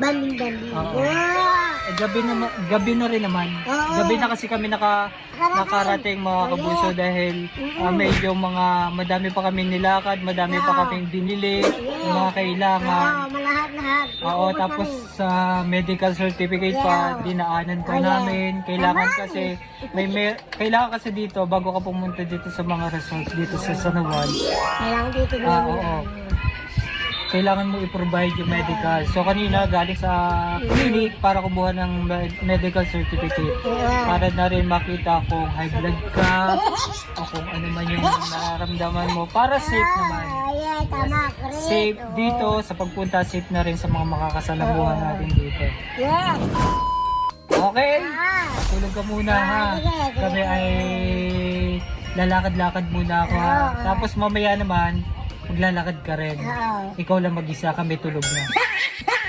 Banding-banding. Oo. Wow! Gabi na rin naman. Oo. Gabi na kasi kami nakarating mga kabuso dahil medyo madami pa kami nilakad, madami pa kaming binili, yung mga kailangan. Oo, malahat-lahat. Oo, Naubos tapos namin. sa medical certificate pa dinaanan po namin. Kailangan kasi kailangan kasi dito bago ka pumunta dito sa mga resort dito sa San Juan. Kailangan dito Oo. Kailangan mo i-provide yung medical. So kanina galing sa clinic para kumuha ng medical certificate. Para na rin makita kung high blood ka o kung ano man yung nararamdaman mo. Para safe naman. Ay, tama. Correct. Safe dito sa pagpunta, safe na rin sa mga makakasalamuhan natin dito. Yes. Okay? Ah. Tulog ka muna ha. Sige. Kami ay lalakad-lakad muna ako ha. Tapos mamaya naman, maglalakad ka rin. Oo. Ikaw lang mag-isa, kami tulog na.